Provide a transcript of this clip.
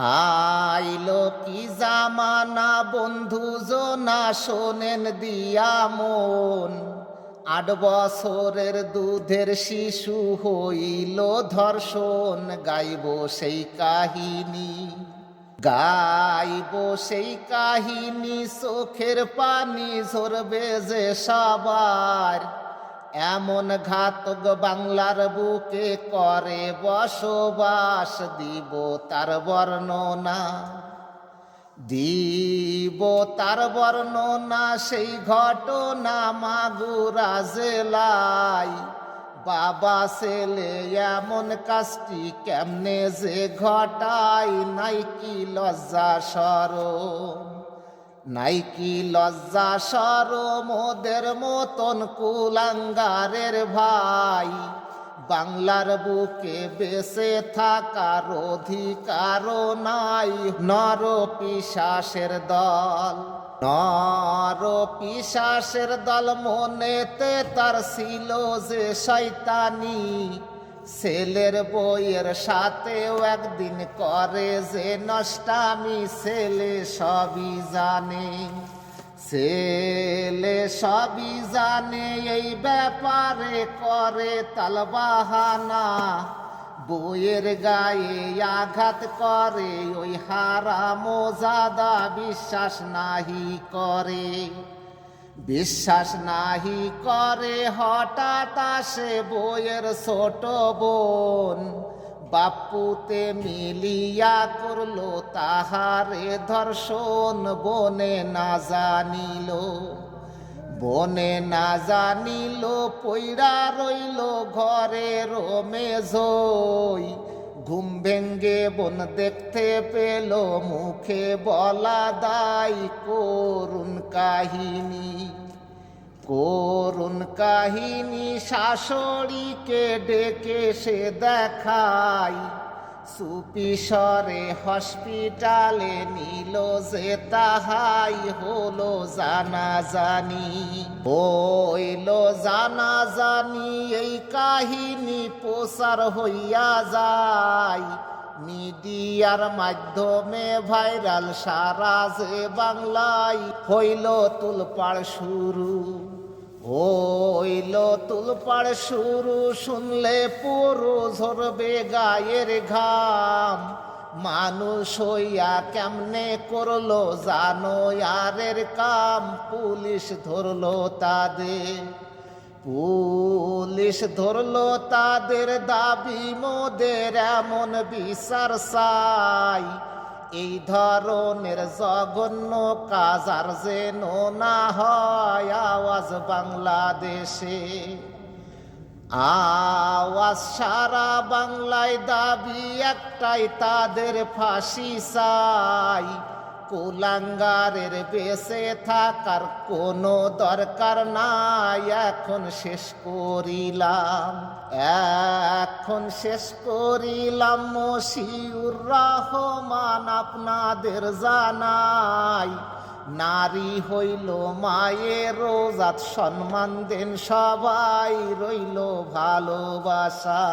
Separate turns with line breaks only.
আইলো কি জামানা বন্ধু জনা শোনেন দিয়া মন, ৮ বছরের দুধের শিশু হইল ধর্ষণ। গাইব সেই কাহিনী, গাইব সেই কাহিনী, চোখের পানি ঝরবে যে সবার। এমন ঘাতক বাংলার বুকে করে বসবাস, দিব তার বর্ণনা, দিব তার বর্ণনা। সেই ঘটনা মাগুরা জেলায়, বাবা ছেলে এমন কাজটি কেমনে যে ঘটায়। নাই কি লজ্জা শরম, নাই কি লজ্জা শরম, ওদের মতন কুলাঙ্গারের ভাই। বাংলার বুকে বেঁচে থাকার অধিকার নাই। নর পিশাচের দল, নর পিশাচের দল, মনেতে তার ছিল যে শয়তানি। ছেলের বইয়ের সাথেও একদিন করে যে নষ্টামি। ছেলে সবই জানে, ছেলে সবই জানে, এই ব্যাপারে করে তালবাহানা। বইয়ের গায়ে আঘাত করে ওই হারামজাদা, বিশ্বাস নাহি করে, বিশ্বাস নাহি করে। হঠাৎ আসে বইয়ের ছোট বোন, বাপুতে মিলিয়া করলো তাহারে ধর্ষণ। বনে না জানিল, বনে না জানিল, পইরা রইল ঘরের মেঝই। ঘুম ভেঙ্গে বোন দেখতে পেল, মুখে বলা দায় করুণ কাহিনী, করুণ কাহিনী। শাশুড়িকে ডেকে সে দেখায়, সুপিসরে হসপিটালে নিল যে তাহাই। হলো জানাজানি, হইল জানাজানি, এই কাহিনী প্রচার হইয়া যায়। মিডিয়ার মাধ্যমে ভাইরাল সারা যে বাংলায়। হইল তুলপাড় শুরু, হইল তুলপাড় শুরু, শুনলে পুরো ঝরবে গায়ের ঘাম। মানুষ হইয়া কেমনে করলো জানোয়ারের কাম। পুলিশ ধরলো তাদের, পুলিশ ধরলো তাদের, দাবি মোদের এমন বিচার চাই। এই ধরনের জঘন্য কাজ আর যেন না হয়। আওয়াজ বাংলাদেশে, আওয়াজ সারা বাংলায়, দাবি একটাই তাদের ফাঁসি চাই। কুলাঙ্গারের বেঁচে থাকার কোনো দরকার নাই। এখন শেষ করিলাম, এখন শেষ করিলাম। মশিউর রহমান আপনাদের জানাই, নারী হইল মায়ের জাত, সম্মান দেন সবাই, রইল ভালোবাসা।